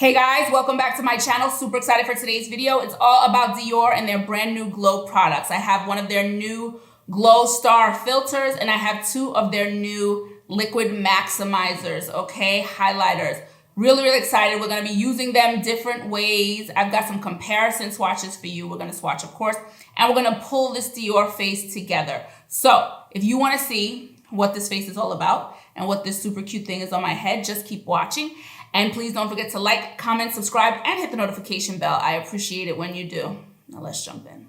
Hey guys, welcome back to my channel. Super excited for today's video. It's all about Dior and their brand new glow products. I have one of their new glow star filters and I have two of their new liquid maximizers, okay, highlighters. Really excited. We're going to be using them different ways. I've got some comparison swatches for you. We're going to swatch, of course, and we're going to pull this Dior face together. So if you want to see what this face is all about and what this super cute thing is on my head, just keep watching. And please don't forget to like, comment, subscribe, and hit the notification bell. I appreciate it when you do. Now let's jump in.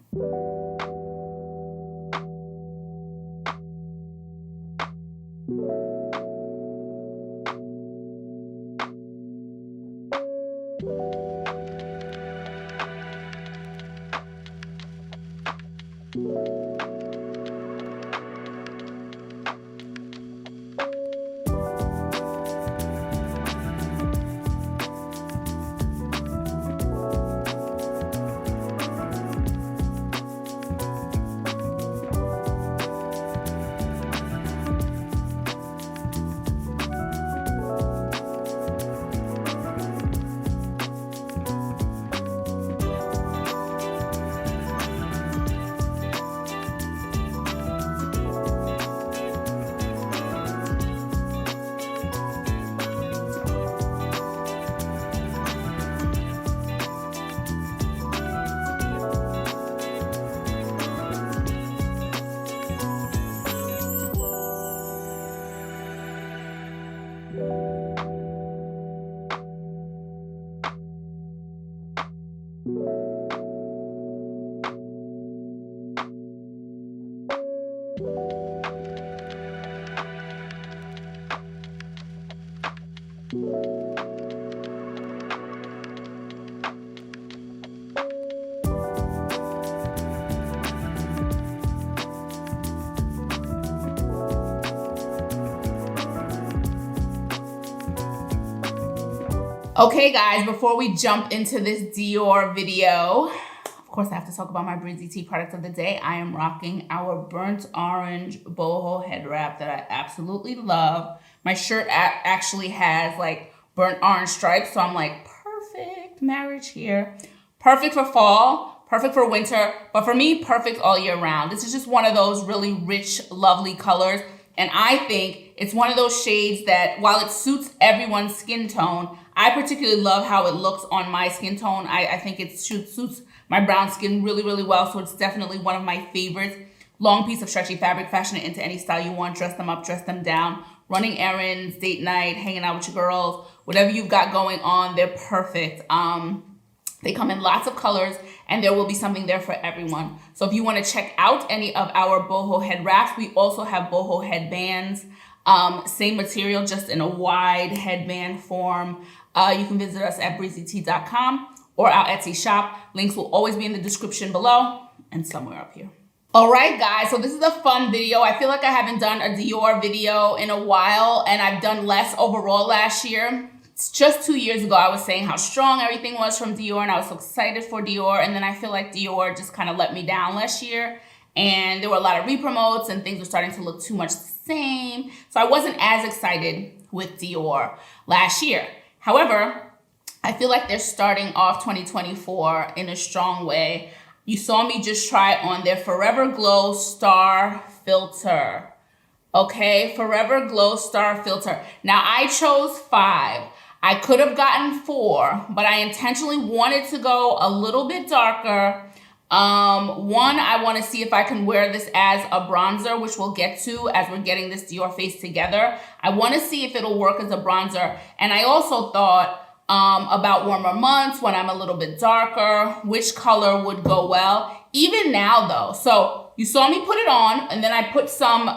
Okay guys, before we jump into this Dior video, of course I have to talk about my Breezy tea product of the day. I am rocking our burnt orange boho head wrap that I absolutely love. My shirt actually has like burnt orange stripes, so I'm like, perfect marriage here. Perfect for fall, perfect for winter, but for me, perfect all year round. This is just one of those really rich, lovely colors. And I think it's one of those shades that while it suits everyone's skin tone, I particularly love how it looks on my skin tone. I think it suits my brown skin really well, so it's definitely one of my favorites. Long piece of stretchy fabric, fashion it into any style you want, dress them up, dress them down, running errands, date night, hanging out with your girls, whatever you've got going on, they're perfect. They come in lots of colors and there will be something there for everyone. So if you want to check out any of our boho head wraps, we also have boho headbands. Same material, just in a wide headband form. You can visit us at breezytea.com or our Etsy shop. Links will always be in the description below and somewhere up here. All right, guys, so this is a fun video. I feel like I haven't done a Dior video in a while, and I've done less overall last year. It's just 2 years ago, I was saying how strong everything was from Dior, and I was so excited for Dior, and then I feel like Dior just kind of let me down last year, and there were a lot of re-promotes, and things were starting to look too much the same, so I wasn't as excited with Dior last year. However, I feel like they're starting off 2024 in a strong way. You saw me just try on their Forever Glow Star Filter. Okay, Forever Glow Star Filter. Now, I chose 5. I could have gotten 4, but I intentionally wanted to go a little bit darker. One, I want to see if I can wear this as a bronzer, which we'll get to as we're getting this Dior face together. I want to see if it'll work as a bronzer. And I also thought about warmer months when I'm a little bit darker, which color would go well. Even now though, so you saw me put it on and then I put some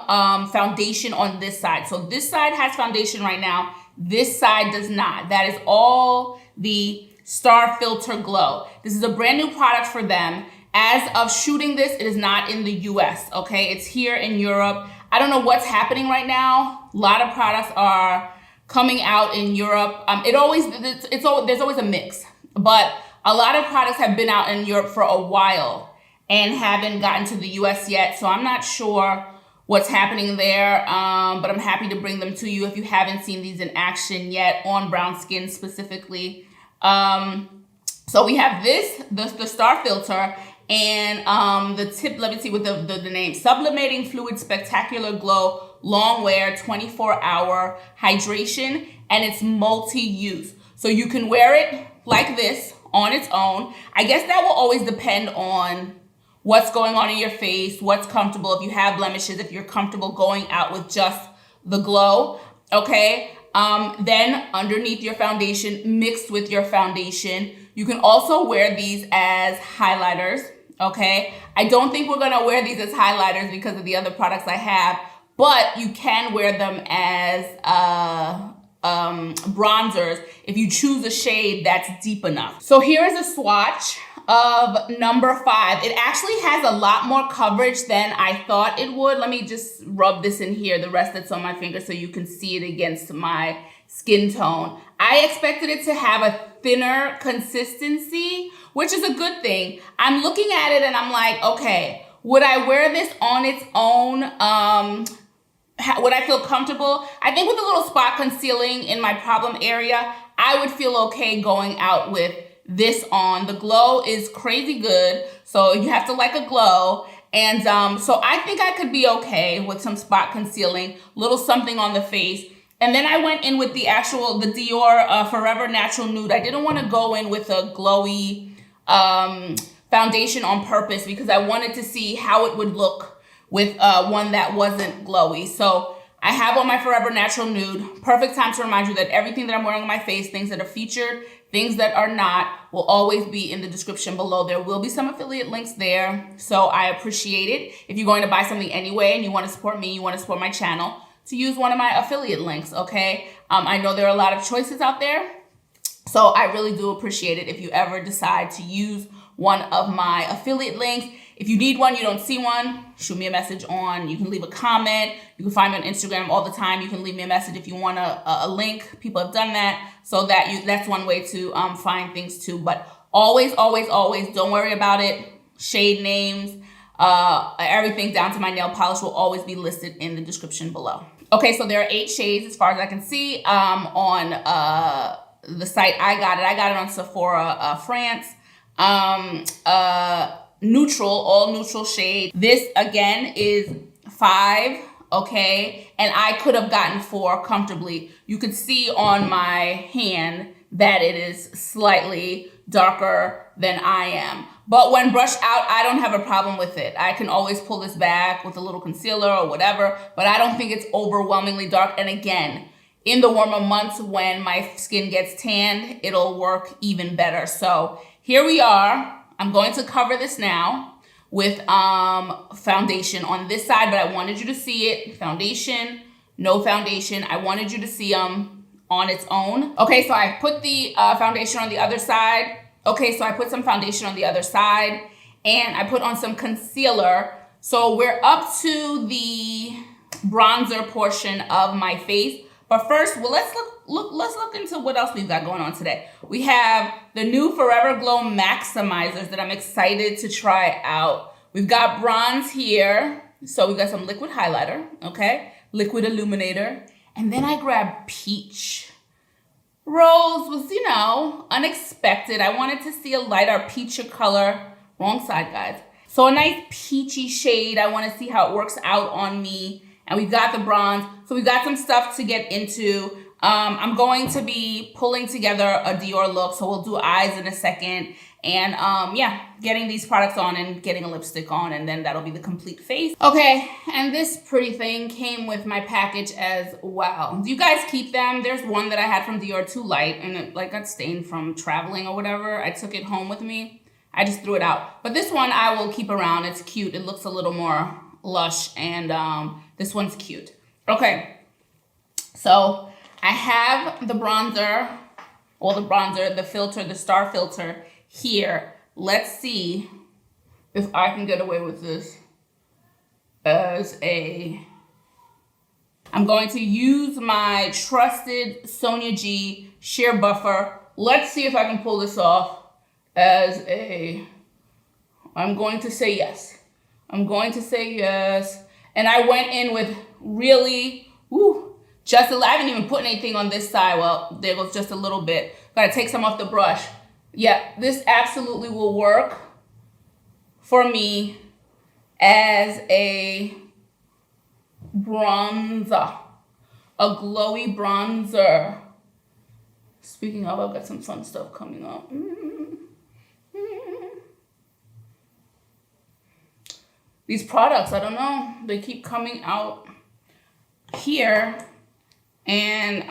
foundation on this side. So this side has foundation right now. This side does not. That is all the Star Filter Glow. This is a brand new product for them. As of shooting this, it is not in the US, okay? It's here in Europe. I don't know what's happening right now. A lot of products are coming out in Europe. There's always a mix, but a lot of products have been out in Europe for a while and haven't gotten to the US yet. So I'm not sure what's happening there, but I'm happy to bring them to you if you haven't seen these in action yet on brown skin specifically. So we have this, the star filter, and the tip, let me see what the name, Sublimating Fluid Spectacular Glow Long Wear 24-Hour Hydration, and it's multi-use. So you can wear it like this on its own. I guess that will always depend on what's going on in your face, what's comfortable, if you have blemishes, if you're comfortable going out with just the glow, okay? Then underneath your foundation, mixed with your foundation. You can also wear these as highlighters, okay? I don't think we're gonna wear these as highlighters because of the other products I have, but you can wear them as bronzers if you choose a shade that's deep enough. So here is a swatch of number 5. It actually has a lot more coverage than I thought it would. Let me just rub this in here, the rest that's on my finger, so you can see it against my skin tone. I expected it to have a thinner consistency, which is a good thing. I'm looking at it and I'm like, okay, would I wear this on its own? Would I feel comfortable? I think with a little spot concealing in my problem area, I would feel okay going out with this on. The glow is crazy good, so you have to like a glow. And so I think I could be okay with some spot concealing, little something on the face. And then I went in with the Dior Forever Natural Nude. I didn't want to go in with a glowy foundation on purpose because I wanted to see how it would look with one that wasn't glowy. So I have on my Forever Natural Nude. Perfect time to remind you that everything that I'm wearing on my face, things that are featured, things that are not, will always be in the description below. There will be some affiliate links there, so I appreciate it. If you're going to buy something anyway and you want to support me, you want to support my channel, to use one of my affiliate links, okay? I know there are a lot of choices out there, so I really do appreciate it if you ever decide to use one of my affiliate links. If you need one, you don't see one, shoot me a message you can leave a comment. You can find me on Instagram all the time. You can leave me a message if you want a link. People have done that, so that's one way to find things too. But always, always, always, don't worry about it. Shade names, everything down to my nail polish will always be listed in the description below. Okay, so there are 8 shades as far as I can see on the site I got it on Sephora France. Neutral, all neutral shade. This again is 5, okay? And I could have gotten 4 comfortably. You could see on my hand that it is slightly darker than I am. But when brushed out, I don't have a problem with it. I can always pull this back with a little concealer or whatever, but I don't think it's overwhelmingly dark. And again, in the warmer months when my skin gets tanned, it'll work even better. So here we are. I'm going to cover this now with foundation on this side, but I wanted you to see it. Foundation, no foundation. I wanted you to see them on its own. Okay, so I put the foundation on the other side. Okay, so I put some foundation on the other side and I put on some concealer. So we're up to the bronzer portion of my face. But first, well, let's look into what else we've got going on today. We have the new Forever Glow Maximizers that I'm excited to try out. We've got bronze here. So we've got some liquid highlighter, okay? Liquid illuminator. And then I grabbed peach. Rose was, you know, unexpected. I wanted to see a lighter peachy color. Wrong side, guys. So a nice peachy shade. I want to see how it works out on me. And we've got the bronze. So we've got some stuff to get into. I'm going to be pulling together a Dior look. So we'll do eyes in a second. And yeah, getting these products on and getting a lipstick on. And then that'll be the complete face. Okay, and this pretty thing came with my package as well. Do you guys keep them? There's one that I had from Dior Too Light. And it like got stained from traveling or whatever. I took it home with me. I just threw it out. But this one I will keep around. It's cute. It looks a little more lush. And this one's cute. Okay, so I have the bronzer, the filter, the star filter here. Let's see if I can get away with this I'm going to use my trusted Sonia G sheer buffer. Let's see if I can pull this off I'm going to say yes. I'm going to say yes. And I went in with really, I haven't even put anything on this side. Well, there was just a little bit. Gotta take some off the brush. Yeah, this absolutely will work for me as a bronzer, a glowy bronzer. Speaking of, I've got some fun stuff coming up. These products, I don't know, they keep coming out here, and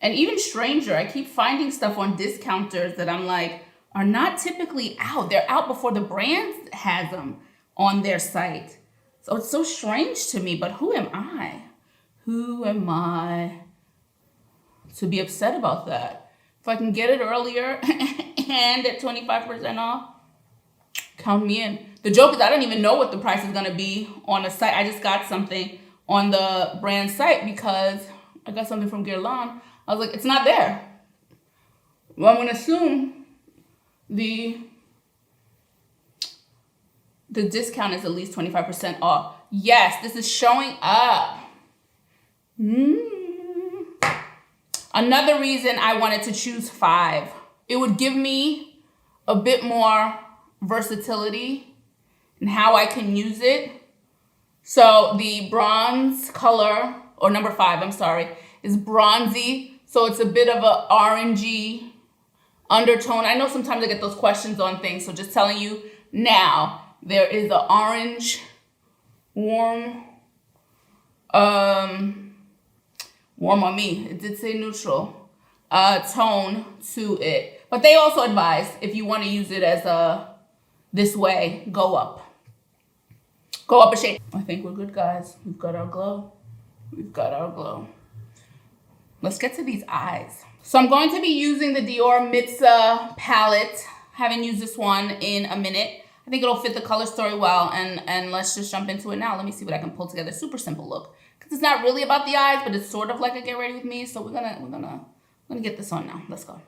even stranger, I keep finding stuff on discounters that I'm like, are not typically out. They're out before the brand has them on their site. So it's so strange to me, but who am I? Who am I to be upset about that? If I can get it earlier and at 25% off, count me in. The joke is I don't even know what the price is gonna be on the site. I just got something on the brand site because I got something from Guerlain. I was like, it's not there. Well, I'm gonna assume the discount is at least 25% off. Yes, this is showing up. Another reason I wanted to choose 5. It would give me a bit more versatility in how I can use it. So the bronze color, or number 5, I'm sorry, is bronzy. So it's a bit of a orangey undertone. I know sometimes I get those questions on things, so just telling you now, there is an orange, warm on me. It did say neutral tone to it. But they also advise if you want to use it as this way, go up. Go up a shade. I think we're good, guys. We've got our glow. We've got our glow. Let's get to these eyes. So I'm going to be using the Dior Mitza palette. Haven't used this one in a minute. I think it'll fit the color story well, and let's just jump into it now. Let me see what I can pull together. Super simple look. Because it's not really about the eyes, but it's sort of like a get ready with me. So we're gonna get this on now. Let's go.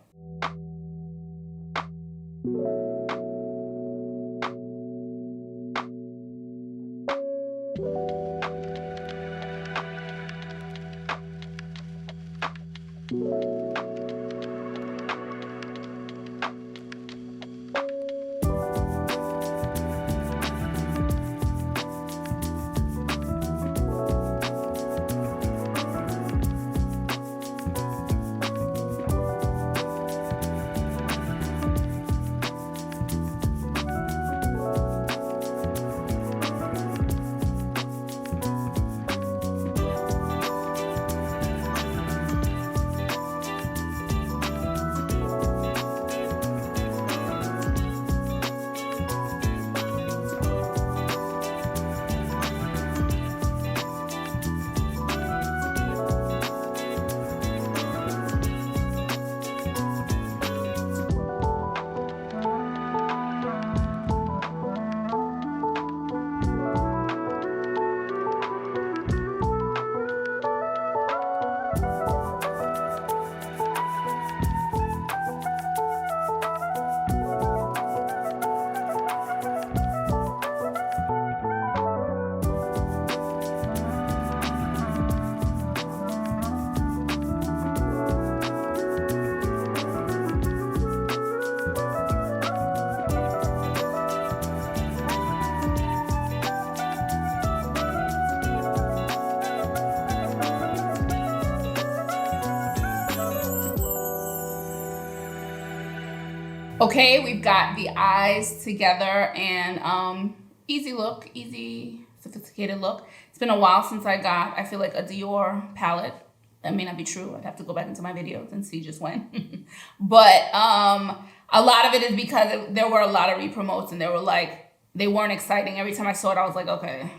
Okay, we've got the eyes together, and easy look, easy, sophisticated look. It's been a while since I feel like a Dior palette. That may not be true. I'd have to go back into my videos and see just when. But a lot of it is because there were a lot of re-promotes, and they weren't exciting. Every time I saw it, I was like, okay,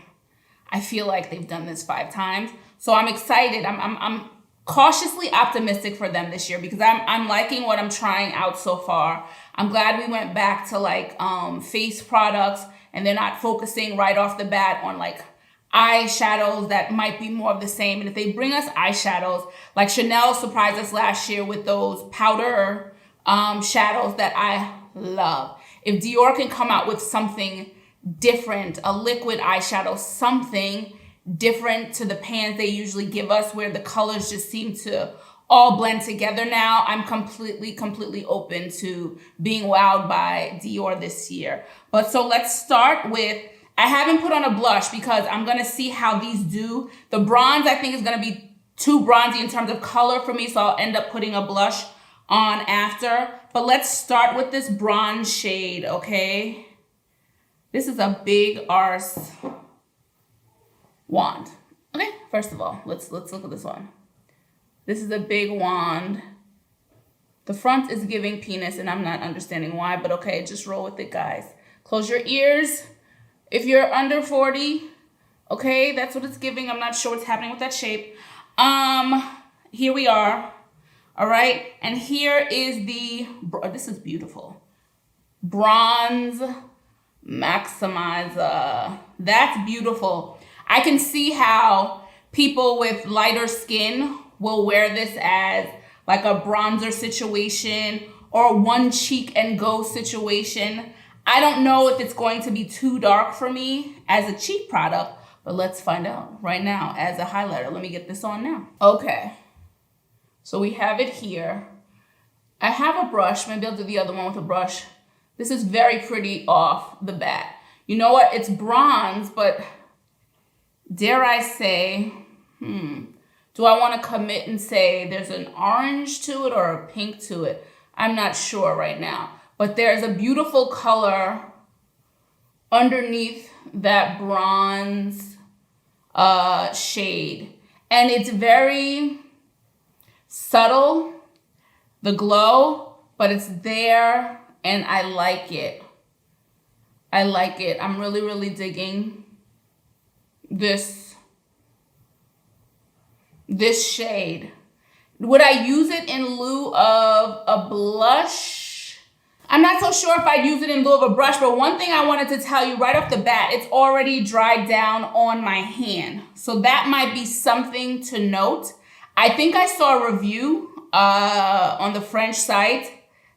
I feel like they've done this 5 times. So I'm excited. I'm cautiously optimistic for them this year because I'm liking what I'm trying out so far. I'm glad we went back to face products, and they're not focusing right off the bat on eyeshadows that might be more of the same. And if they bring us eyeshadows, like Chanel surprised us last year with those powder shadows that I love. If Dior can come out with something different, a liquid eyeshadow, something different to the pans they usually give us, where the colors just seem to all blend together now. I'm completely open to being wowed by Dior this year. But so let's start with, I haven't put on a blush because I'm going to see how these do. The bronze I think is going to be too bronzy in terms of color for me, so I'll end up putting a blush on after. But let's start with this bronze shade, okay? This is a big arse wand. Okay, first of all, let's look at this one. This is a big wand. The front is giving penis, and I'm not understanding why, but okay, just roll with it, guys. Close your ears. If you're under 40, okay, that's what it's giving. I'm not sure what's happening with that shape. Here we are, all right? And here is the, this is beautiful. Bronze Maximizer. That's beautiful. I can see how people with lighter skin will wear this as like a bronzer situation or one cheek and go situation. I don't know if it's going to be too dark for me as a cheek product, but let's find out right now as a highlighter. Let me get this on now. Okay, so we have it here. I have a brush. Maybe I'll do the other one with a brush. This is very pretty off the bat. You know what? It's bronze, but dare I say, do I want to commit and say there's an orange to it or a pink to it? I'm not sure right now. But there's a beautiful color underneath that bronze shade. And it's very subtle, the glow, but it's there and I like it. I like it. I'm really digging this shade. Would I use it in lieu of a blush? I'm not so sure if I'd use it in lieu of a brush, but one thing I wanted to tell you right off the bat, it's already dried down on my hand. So that might be something to note. I think I saw a review on the French site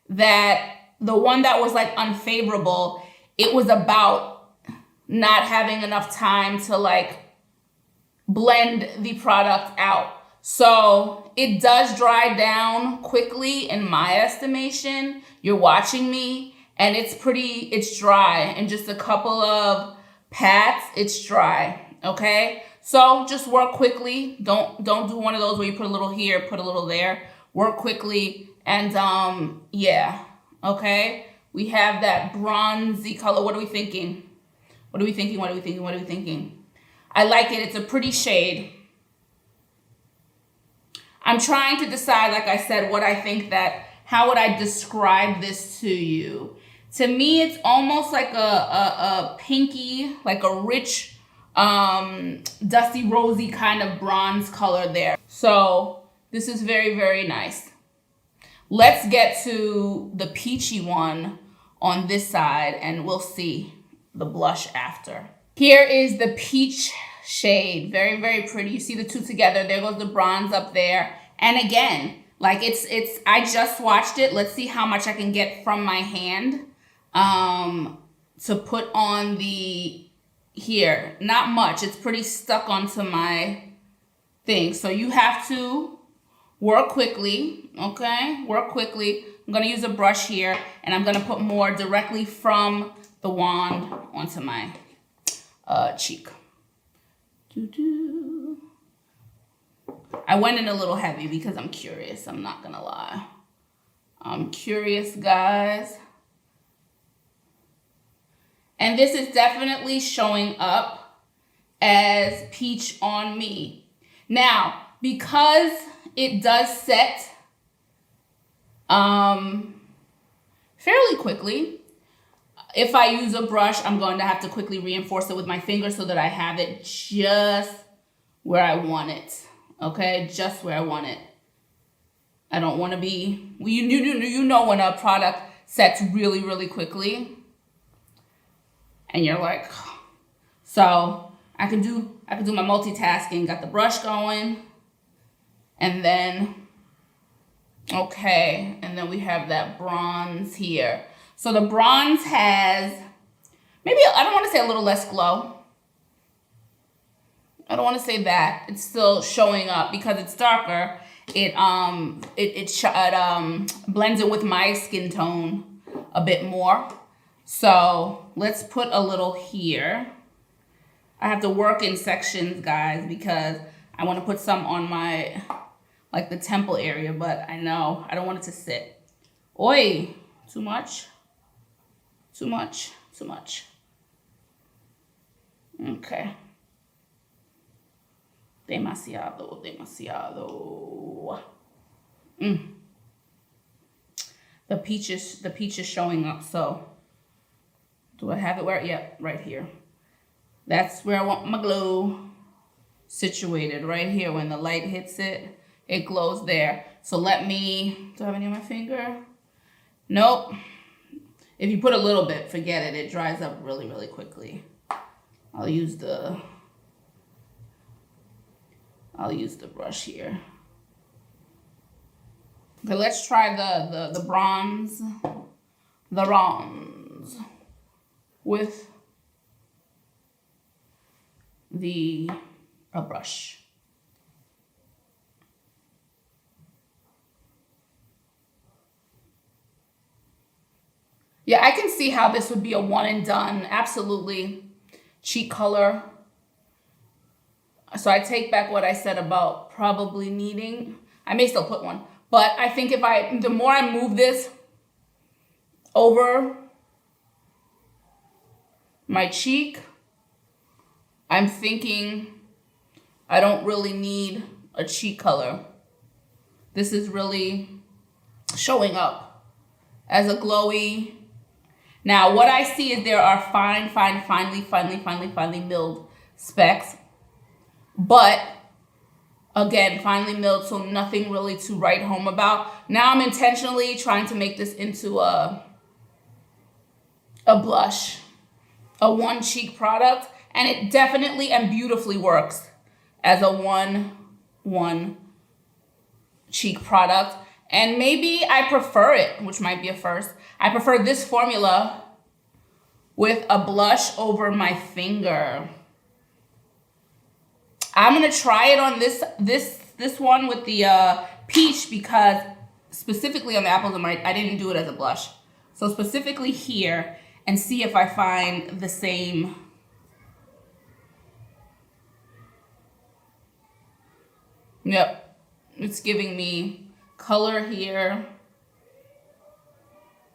that the one that was like unfavorable, it was about not having enough time to like blend the product out. So it does dry down quickly in my estimation. You're watching me and it's dry. In just a couple of pats, it's dry, okay? So just work quickly. Don't do one of those where you put a little here, put a little there. Work quickly and yeah, okay? We have that bronzy color. What are we thinking? What are we thinking? What are we thinking? What are we thinking? I like it. It's a pretty shade. I'm trying to decide, like I said, what I think how would I describe this to you? To me, it's almost like a pinky, like a rich, dusty, rosy kind of bronze color there. So this is very nice. Let's get to the peachy one on this side and we'll see the blush after. Here is the peach shade. Very pretty. You see the two together. There goes the bronze up there. And again, like I just swatched it. Let's see how much I can get from my hand to put on the here. Not much. It's pretty stuck onto my thing. So you have to work quickly, okay? Work quickly. I'm going to use a brush here and I'm going to put more directly from the wand onto my cheek. I went in a little heavy because I'm curious. I'm not gonna lie. I'm curious, guys. And this is definitely showing up as peach on me. Now, because it does set fairly quickly, if I use a brush, I'm going to have to quickly reinforce it with my finger so that I have it just where I want it. Okay, just where I want it. I don't want to be, you know when a product sets really quickly and you're like, so I can do my multitasking, got the brush going and then, okay, and then we have that bronze here. So the bronze has, maybe, I don't want to say a little less glow. I don't want to say that. It's still showing up because it's darker. It blends it with my skin tone a bit more. So let's put a little here. I have to work in sections, guys, because I want to put some on my, like the temple area, but I know I don't want it to sit. Oi, too much, too much, too much. Okay. Demasiado, demasiado. The peach is showing up. So do I have it where? Yep, right here. That's where I want my glow situated, right here. When the light hits it, it glows there. So let me, do I have any on my finger? Nope. If you put a little bit, forget it. It dries up really, really quickly. I'll use the brush here. Okay, let's try the bronze. The bronze with a brush. Yeah, I can see how this would be a one and done. Absolutely. Cheek color. So I take back what I said about probably needing, I may still put one, but I think the more I move this over my cheek, I'm thinking I don't really need a cheek color. This is really showing up as a glowy. Now, what I see is there are finely milled specks. But again, finely milled, so nothing really to write home about. Now I'm intentionally trying to make this into a blush, a one cheek product, and it definitely and beautifully works as a one cheek product. And maybe I prefer it, which might be a first. I prefer this formula with a blush over my finger. I'm gonna try it on this one with the peach, because specifically on the apples of my, I didn't do it as a blush. So specifically here, and see if I find the same. Yep, it's giving me color here.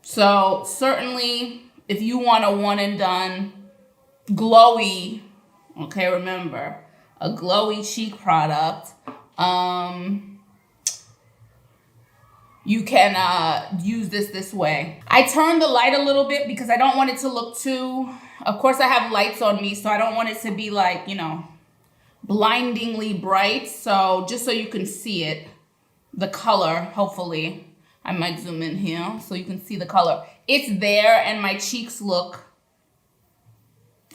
So certainly, if you want a one and done, glowy, okay, remember, a glowy cheek product, you can use this way. I turned the light a little bit because I don't want it to look too, of course I have lights on me, so I don't want it to be like, you know, blindingly bright. So just so you can see it, the color, hopefully. I might zoom in here so you can see the color. It's there and my cheeks look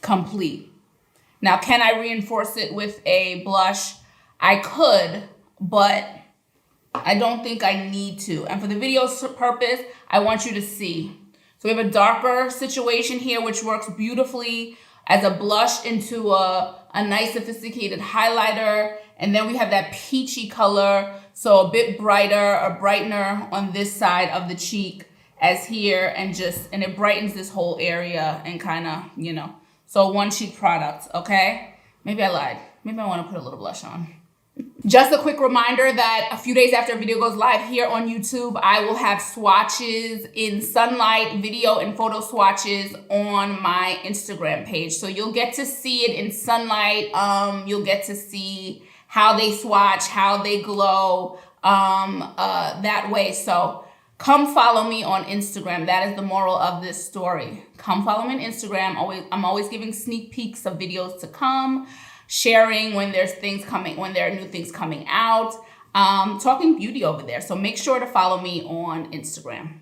complete. Now, can I reinforce it with a blush? I could, but I don't think I need to. And for the video's purpose, I want you to see. So we have a darker situation here, which works beautifully as a blush into a nice sophisticated highlighter. And then we have that peachy color, so a bit brighter, a brightener on this side of the cheek as here, and it brightens this whole area and kind of, you know. So one cheek product, okay? Maybe I lied. Maybe I want to put a little blush on. Just a quick reminder that a few days after a video goes live here on YouTube, I will have swatches in sunlight, video and photo swatches on my Instagram page. So you'll get to see it in sunlight. You'll get to see how they swatch, how they glow that way. So come follow me on Instagram. That is the moral of this story. Come follow me on Instagram. I'm always giving sneak peeks of videos to come, sharing when there's things coming, when there are new things coming out, talking beauty over there. So make sure to follow me on Instagram.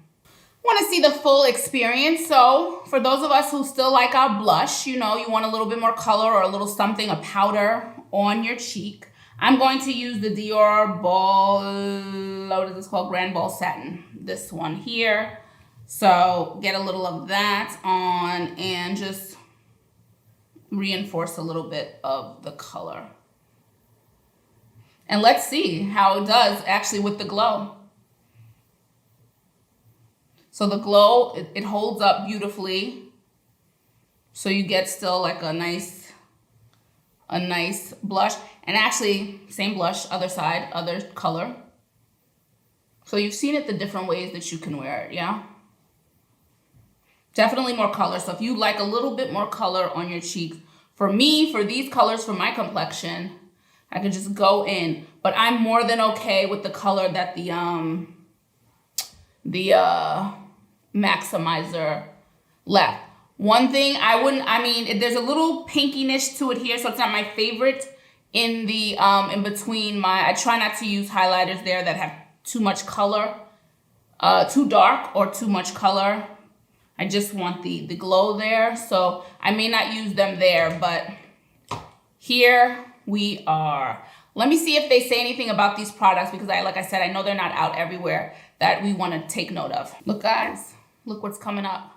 Want to see the full experience. So for those of us who still like our blush, you know, you want a little bit more color or a little something, a powder on your cheek. I'm going to use the Dior what is this called? Grand Ball Satin. This one here. So get a little of that on and just reinforce a little bit of the color. And let's see how it does actually with the glow. So the glow, it holds up beautifully. So you get still like a nice blush. And actually, same blush, other side, other color. So you've seen it the different ways that you can wear it, yeah? Definitely more color. So if you like a little bit more color on your cheeks, for me, for these colors, for my complexion, I could just go in. But I'm more than okay with the color that the maximizer left. One thing there's a little pinkiness to it here, so it's not my favorite in the in between I try not to use highlighters there that have too much color, too dark or too much color. I just want the glow there, so I may not use them there, but here we are. Let me see if they say anything about these products, because like I said, I know they're not out everywhere, that we want to take note of. Look, guys, look what's coming up.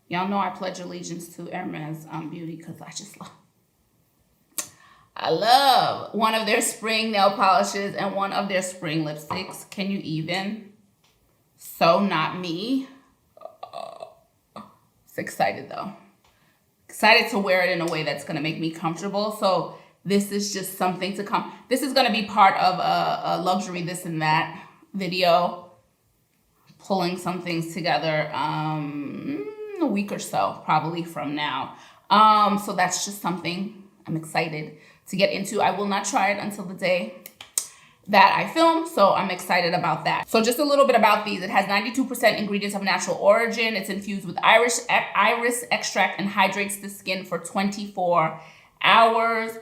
Y'all know I pledge allegiance to Hermes Beauty, because I love one of their spring nail polishes and one of their spring lipsticks. Can you even? So not me. It's excited though. Excited to wear it in a way that's going to make me comfortable. So this is just something to come. This is going to be part of a luxury this and that video. Pulling some things together a week or so probably from now. So that's just something I'm excited to get into. I will not try it until the day that I film, so I'm excited about that. So just a little bit about these. It has 92% ingredients of natural origin. It's infused with iris extract and hydrates the skin for 24 hours.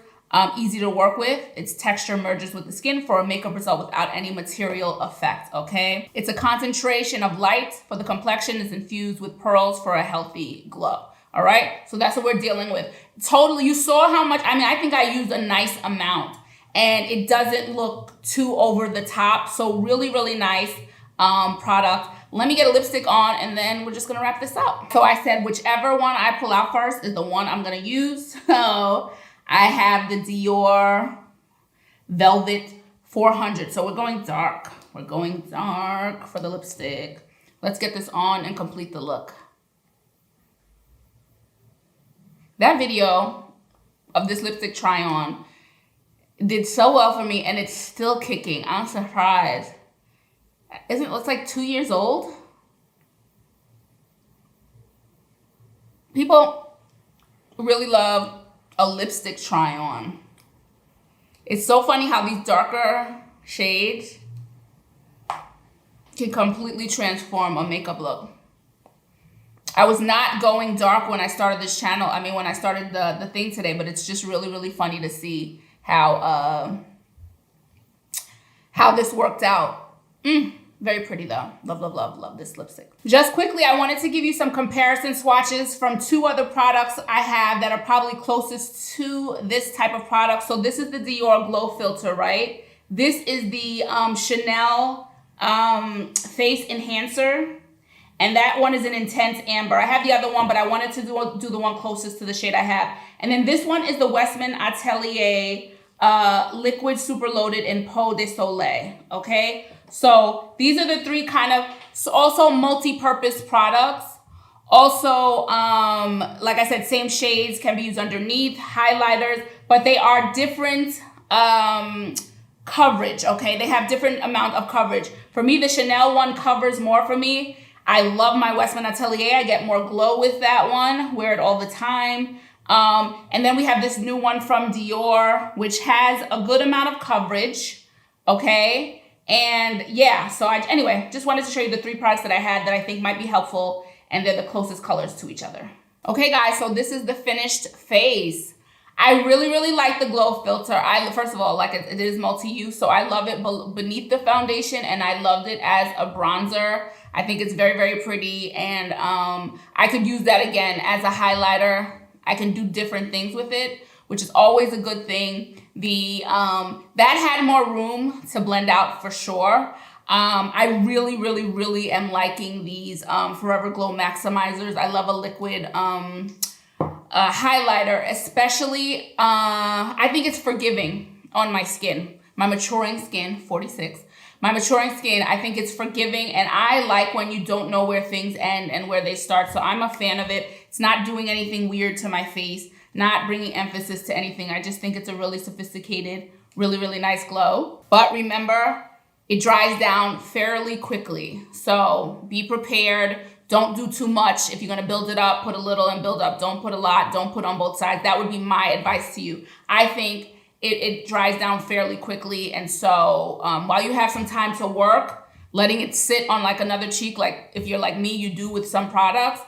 Easy to work with. Its texture merges with the skin for a makeup result without any material effect, okay? It's a concentration of light for the complexion. Is infused with pearls for a healthy glow. All right, so that's what we're dealing with. Totally, you saw how much, I think I used a nice amount and it doesn't look too over the top. So really, really nice product. Let me get a lipstick on and then we're just gonna wrap this up. So I said whichever one I pull out first is the one I'm gonna use. So I have the Dior Velvet 400. So we're going dark. We're going dark for the lipstick. Let's get this on and complete the look. That video of this lipstick try on did so well for me and it's still kicking. I'm surprised. Isn't it, it's like 2 years old? People really love a lipstick try on. It's so funny how these darker shades can completely transform a makeup look. I was not going dark when I started this channel. When I started the thing today, but it's just really, really funny to see how this worked out. Very pretty though. Love, love, love, love this lipstick. Just quickly, I wanted to give you some comparison swatches from two other products I have that are probably closest to this type of product. So this is the Dior Glow Filter, right? This is the Chanel Face Enhancer. And that one is an intense amber. I have the other one, but I wanted to do the one closest to the shade I have. And then this one is the Westman Atelier Liquid Super Loaded in Peau de Soleil, okay? So these are the three kind of, also multi-purpose products. Also, like I said, same shades can be used underneath, highlighters, but they are different coverage, okay? They have different amount of coverage. For me, the Chanel one covers more for me. I love my Westman Atelier. I get more glow with that one. Wear it all the time. And then we have this new one from Dior, which has a good amount of coverage. Okay. And yeah, so anyway, just wanted to show you the three products that I had that I think might be helpful. And they're the closest colors to each other. Okay, guys. So this is the finished face. I really, really like the glow filter. First of all, like it is multi-use. So I love it beneath the foundation and I loved it as a bronzer. I think it's very, very pretty. And I could use that again as a highlighter. I can do different things with it, which is always a good thing. That had more room to blend out for sure. I really, really, really am liking these Forever Glow Maximizers. I love a liquid highlighter, especially. I think it's forgiving on my skin. My maturing skin, 46. My maturing skin, I think it's forgiving, and I like when you don't know where things end and where they start, so I'm a fan of it. It's not doing anything weird to my face, not bringing emphasis to anything. I just think it's a really sophisticated, really, really nice glow. But remember, it dries down fairly quickly, so be prepared. Don't do too much. If you're gonna build it up, put a little and build up. Don't put a lot, don't put on both sides. That would be my advice to you. I think it dries down fairly quickly, and so while you have some time to work, letting it sit on like another cheek, like if you're like me, you do with some products,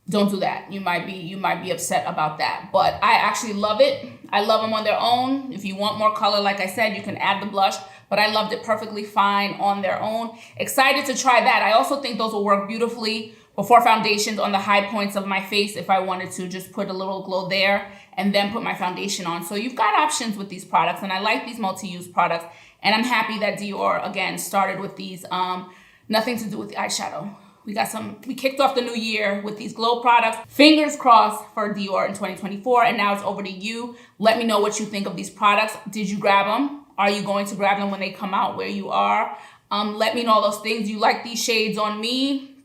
don't do that. You might be upset about that, but I actually love it. I love them on their own. If you want more color, like I said, you can add the blush, but I loved it perfectly fine on their own. Excited to try that. I also think those will work beautifully before foundations on the high points of my face if I wanted to just put a little glow there and then put my foundation on. So you've got options with these products, and I like these multi-use products, and I'm happy that Dior, again, started with these. Nothing to do with the eyeshadow. We kicked off the new year with these glow products. Fingers crossed for Dior in 2024, and now it's over to you. Let me know what you think of these products. Did you grab them? Are you going to grab them when they come out where you are? Let me know all those things. You like these shades on me?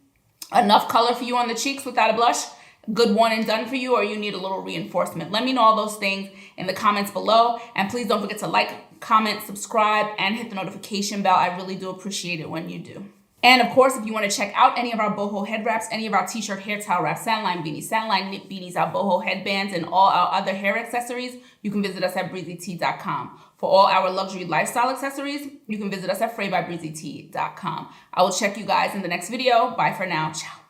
Enough color for you on the cheeks without a blush? Good one and done for you, or you need a little reinforcement? Let me know all those things in the comments below. And please don't forget to like, comment, subscribe, and hit the notification bell. I really do appreciate it when you do. And of course, if you want to check out any of our boho head wraps, any of our t-shirt, hair towel wraps, satin line knit beanies, our boho headbands, and all our other hair accessories, you can visit us at breezytea.com. For all our luxury lifestyle accessories, you can visit us at fraybybreezytea.com. I will check you guys in the next video. Bye for now. Ciao.